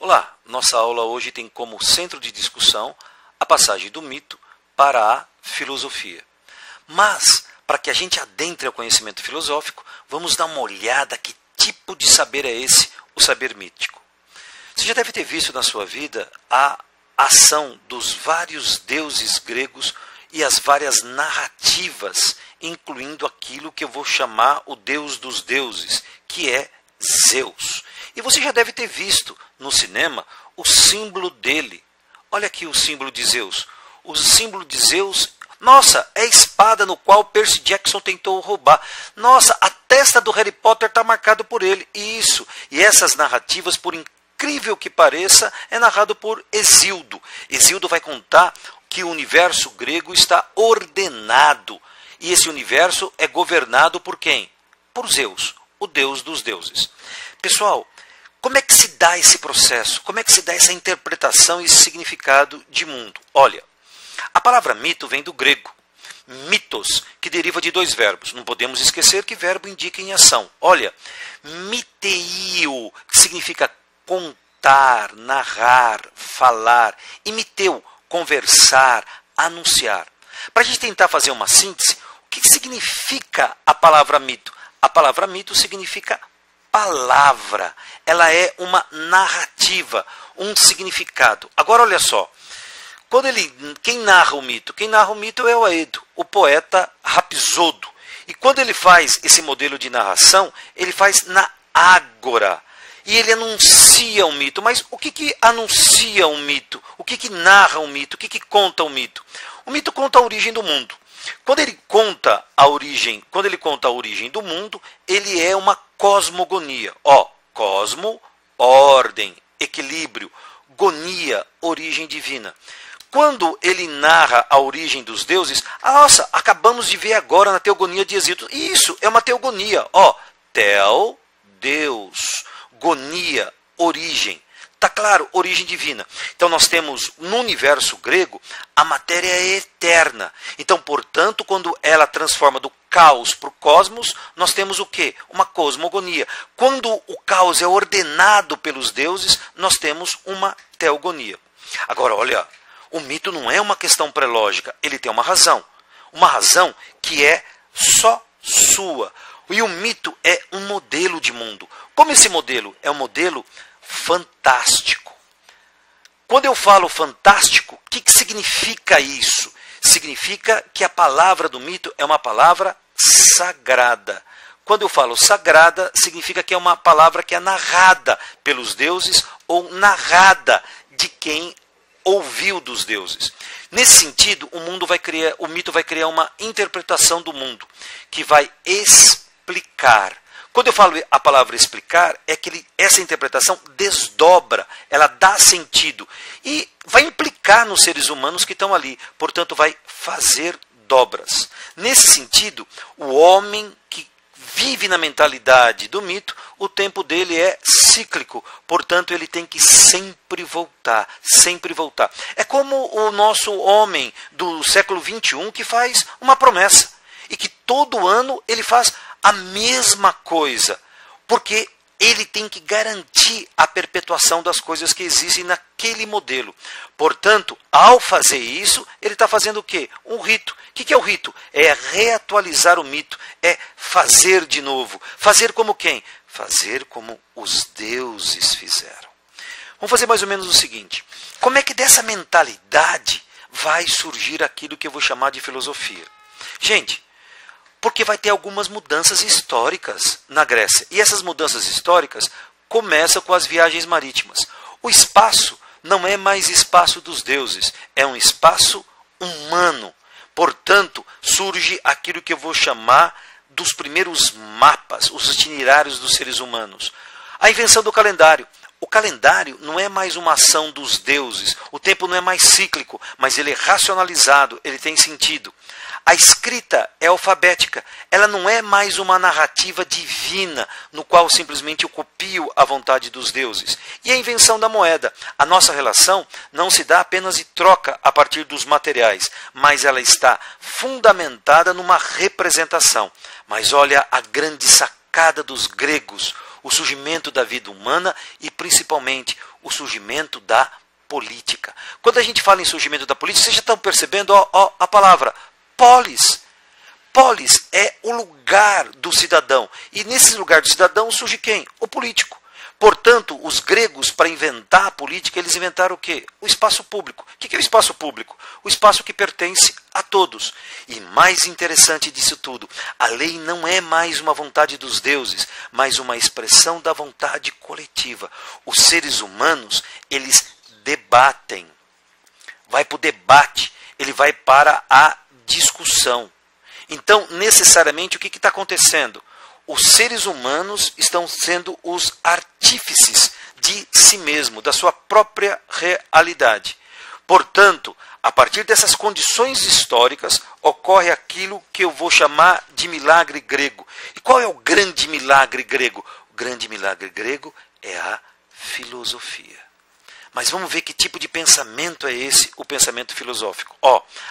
Olá, nossa aula hoje tem como centro de discussão a passagem do mito para a filosofia. Mas, para que a gente adentre ao conhecimento filosófico, vamos dar uma olhada que tipo de saber é esse, o saber mítico. Você já deve ter visto na sua vida a ação dos vários deuses gregos e as várias narrativas, incluindo aquilo que eu vou chamar o deus dos deuses, que é Zeus. E você já deve ter visto no cinema o símbolo dele. Olha aqui o símbolo de Zeus. O símbolo de Zeus, nossa, é a espada no qual Percy Jackson tentou roubar. Nossa, a testa do Harry Potter está marcada por ele. Isso. E essas narrativas, por incrível que pareça, é narrado por Hesíodo. Hesíodo vai contar que o universo grego está ordenado. E esse universo é governado por quem? Por Zeus, o deus dos deuses. Pessoal, como é que se dá esse processo? Como é que se dá essa interpretação e esse significado de mundo? Olha, a palavra mito vem do grego, mitos, que deriva de dois verbos. Não podemos esquecer que verbo indica em ação. Olha, miteio, que significa contar, narrar, falar, e miteu, conversar, anunciar. Para a gente tentar fazer uma síntese, o que significa a palavra mito? A palavra mito significa palavra, ela é uma narrativa, um significado. Agora olha só, quem narra o mito? Quem narra o mito é o Aedo, o poeta Rapsodo. E quando ele faz esse modelo de narração, ele faz na ágora. E ele anuncia um mito. Mas o que anuncia um mito? O que narra um mito? O que conta um mito? O mito conta a origem do mundo. Quando ele conta a origem do mundo, ele é uma cosmogonia. Cosmo, ordem, equilíbrio, gonia, origem divina. Quando ele narra a origem dos deuses, nossa, acabamos de ver agora na teogonia de Hesíodo. Isso é uma teogonia. Tel, Deus, gonia, origem. Está claro, origem divina. Então nós temos no universo grego a matéria é eterna. Então, portanto, quando ela transforma do caos para o cosmos, nós temos o quê? Uma cosmogonia. Quando o caos é ordenado pelos deuses, nós temos uma teogonia. Agora, olha, o mito não é uma questão pré-lógica, ele tem uma razão que é só sua. E o mito é um modelo de mundo. Como esse modelo é um modelo fantástico. Quando eu falo fantástico, o que significa isso? Significa que a palavra do mito é uma palavra sagrada. Quando eu falo sagrada, significa que é uma palavra que é narrada pelos deuses ou narrada de quem ouviu dos deuses. Nesse sentido, o mito vai criar uma interpretação do mundo que vai explicar. Quando eu falo a palavra explicar, é que essa interpretação desdobra, ela dá sentido e vai implicar nos seres humanos que estão ali, portanto vai fazer dobras. Nesse sentido, o homem que vive na mentalidade do mito, o tempo dele é cíclico, portanto ele tem que sempre voltar, sempre voltar. É como o nosso homem do século XXI que faz uma promessa e que todo ano ele faz a mesma coisa, porque ele tem que garantir a perpetuação das coisas que existem naquele modelo. Portanto, ao fazer isso, ele está fazendo o quê? Um rito. O que é o rito? É reatualizar o mito, é fazer de novo. Fazer como quem? Fazer como os deuses fizeram. Vamos fazer mais ou menos o seguinte. Como é que dessa mentalidade vai surgir aquilo que eu vou chamar de filosofia? Gente, porque vai ter algumas mudanças históricas na Grécia. E essas mudanças históricas começam com as viagens marítimas. O espaço não é mais espaço dos deuses, é um espaço humano. Portanto, surge aquilo que eu vou chamar dos primeiros mapas, os itinerários dos seres humanos. A invenção do calendário. O calendário não é mais uma ação dos deuses, o tempo não é mais cíclico, mas ele é racionalizado, ele tem sentido. A escrita é alfabética, ela não é mais uma narrativa divina, no qual simplesmente eu copio a vontade dos deuses. E a invenção da moeda. A nossa relação não se dá apenas de troca a partir dos materiais, mas ela está fundamentada numa representação. Mas olha a grande sacada dos gregos. o surgimento da vida humana e principalmente o surgimento da política. Quando a gente fala em surgimento da política, vocês já estão percebendo a palavra polis. Polis é o lugar do cidadão. E nesse lugar do cidadão surge quem? O político. Portanto, os gregos, para inventar a política, eles inventaram o quê? O espaço público. O que é o espaço público? O espaço que pertence a todos. E mais interessante disso tudo, a lei não é mais uma vontade dos deuses, mas uma expressão da vontade coletiva. Os seres humanos, eles debatem. Vai para o debate, ele vai para a discussão. Então, necessariamente, o que está acontecendo? Os seres humanos estão sendo os artífices de si mesmo, da sua própria realidade. Portanto, a partir dessas condições históricas, ocorre aquilo que eu vou chamar de milagre grego. E qual é o grande milagre grego? O grande milagre grego é a filosofia. Mas vamos ver que tipo de pensamento é esse, o pensamento filosófico.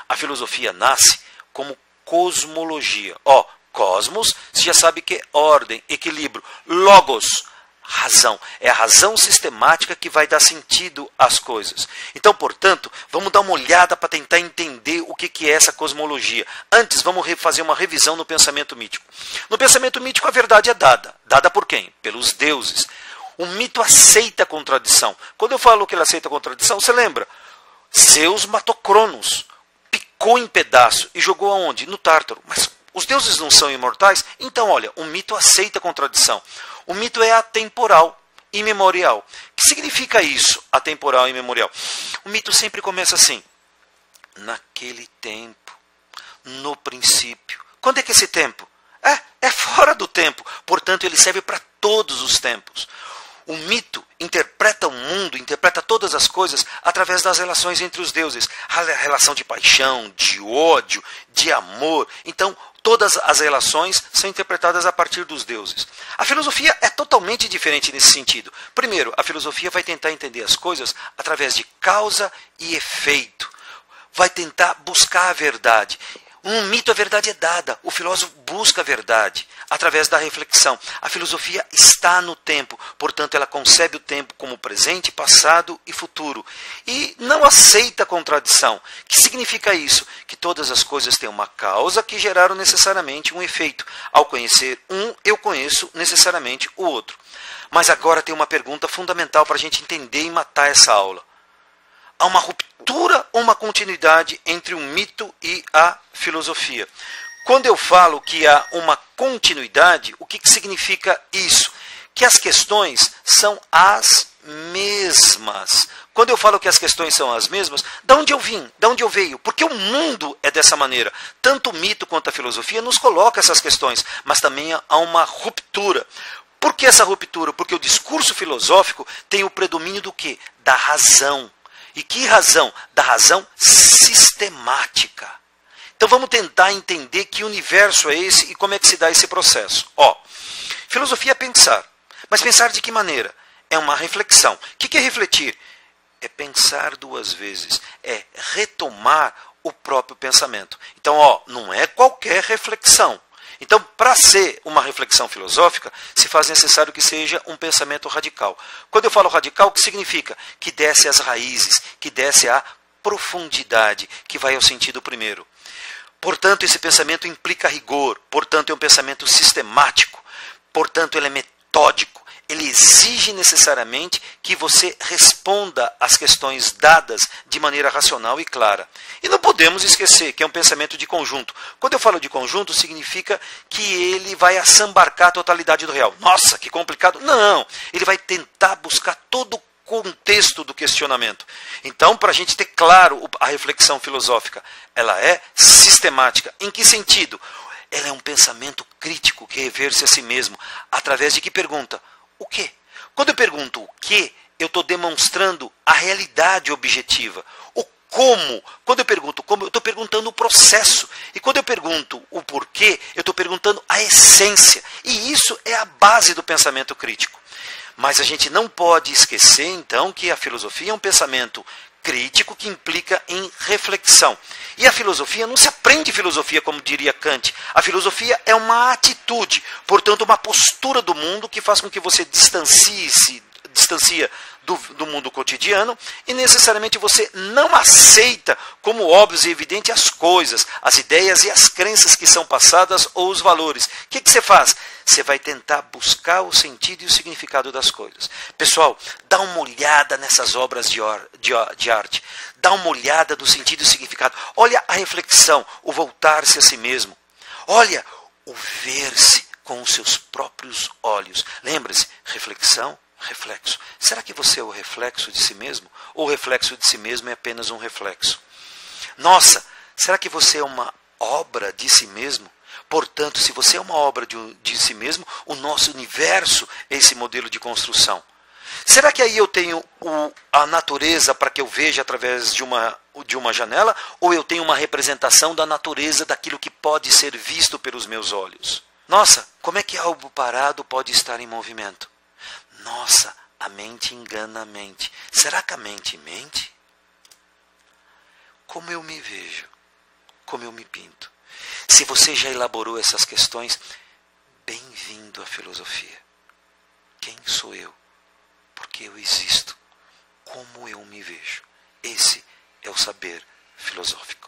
A filosofia nasce como cosmologia. Cosmos, você já sabe que é ordem, equilíbrio. Logos, razão. É a razão sistemática que vai dar sentido às coisas. Então, portanto, vamos dar uma olhada para tentar entender o que é essa cosmologia. Antes, vamos fazer uma revisão no pensamento mítico. No pensamento mítico, a verdade é dada. Dada por quem? Pelos deuses. O mito aceita a contradição. Quando eu falo que ele aceita a contradição, você lembra? Zeus matou Cronos, picou em pedaço e jogou aonde? No Tártaro. Mas os deuses não são imortais? Então, olha, o mito aceita a contradição. O mito é atemporal, imemorial. O que significa isso, atemporal e imemorial? O mito sempre começa assim. Naquele tempo, no princípio. Quando é que esse tempo? É fora do tempo. Portanto, ele serve para todos os tempos. O mito interpreta o mundo, interpreta todas as coisas através das relações entre os deuses. A relação de paixão, de ódio, de amor. Então, todas as relações são interpretadas a partir dos deuses. A filosofia é totalmente diferente nesse sentido. Primeiro, a filosofia vai tentar entender as coisas através de causa e efeito. Vai tentar buscar a verdade. Um mito, a verdade é dada. O filósofo busca a verdade através da reflexão. A filosofia está no tempo, portanto, ela concebe o tempo como presente, passado e futuro. E não aceita a contradição. O que significa isso? Que todas as coisas têm uma causa que geraram necessariamente um efeito. Ao conhecer um, eu conheço necessariamente o outro. Mas agora tem uma pergunta fundamental para a gente entender e matar essa aula. Há uma ruptura ou uma continuidade entre o mito e a filosofia? Quando eu falo que há uma continuidade, o que significa isso? Que as questões são as mesmas. Quando eu falo que as questões são as mesmas, de onde eu vim? De onde eu veio? Porque o mundo é dessa maneira. Tanto o mito quanto a filosofia nos coloca essas questões, mas também há uma ruptura. Por que essa ruptura? Porque o discurso filosófico tem o predomínio do quê? Da razão. E que razão? Da razão sistemática. Então vamos tentar entender que universo é esse e como é que se dá esse processo. Filosofia é pensar. Mas pensar de que maneira? É uma reflexão. O que é refletir? É pensar duas vezes. É retomar o próprio pensamento. Então, não é qualquer reflexão. Então, para ser uma reflexão filosófica, se faz necessário que seja um pensamento radical. Quando eu falo radical, o que significa? Que desce às raízes, que desce à profundidade, que vai ao sentido primeiro. Portanto, esse pensamento implica rigor, portanto, é um pensamento sistemático, portanto, ele é metódico. Ele exige necessariamente que você responda às questões dadas de maneira racional e clara. E não podemos esquecer que é um pensamento de conjunto. Quando eu falo de conjunto, significa que ele vai assambarcar a totalidade do real. Nossa, que complicado. Não, ele vai tentar buscar todo o contexto do questionamento. Então, para a gente ter claro a reflexão filosófica, ela é sistemática. Em que sentido? Ela é um pensamento crítico que reverse a si mesmo. Através de que pergunta? O quê? Quando eu pergunto o quê, eu estou demonstrando a realidade objetiva. O como? Quando eu pergunto como, eu estou perguntando o processo. E quando eu pergunto o porquê, eu estou perguntando a essência. E isso é a base do pensamento crítico. Mas a gente não pode esquecer, então, que a filosofia é um pensamento crítico que implica em reflexão. E a filosofia não se aprende filosofia, como diria Kant. A filosofia é uma atitude, portanto, uma postura do mundo que faz com que você distancia do mundo cotidiano e necessariamente você não aceita como óbvios e evidentes as coisas, as ideias e as crenças que são passadas ou os valores. O que você faz? Você vai tentar buscar o sentido e o significado das coisas. Pessoal, dá uma olhada nessas obras de arte. Dá uma olhada no sentido e significado. Olha a reflexão, o voltar-se a si mesmo. Olha o ver-se com os seus próprios olhos. Lembre-se, reflexão, reflexo. Será que você é o reflexo de si mesmo? Ou o reflexo de si mesmo é apenas um reflexo? Nossa, será que você é uma obra de si mesmo? Portanto, se você é uma obra de si mesmo, o nosso universo é esse modelo de construção. Será que aí eu tenho a natureza para que eu veja através de uma janela? Ou eu tenho uma representação da natureza daquilo que pode ser visto pelos meus olhos? Nossa, como é que algo parado pode estar em movimento? Nossa, a mente engana a mente. Será que a mente mente? Como eu me vejo? Como eu me pinto? Se você já elaborou essas questões, bem-vindo à filosofia. Quem sou eu? Por que eu existo? Como eu me vejo? Esse é o saber filosófico.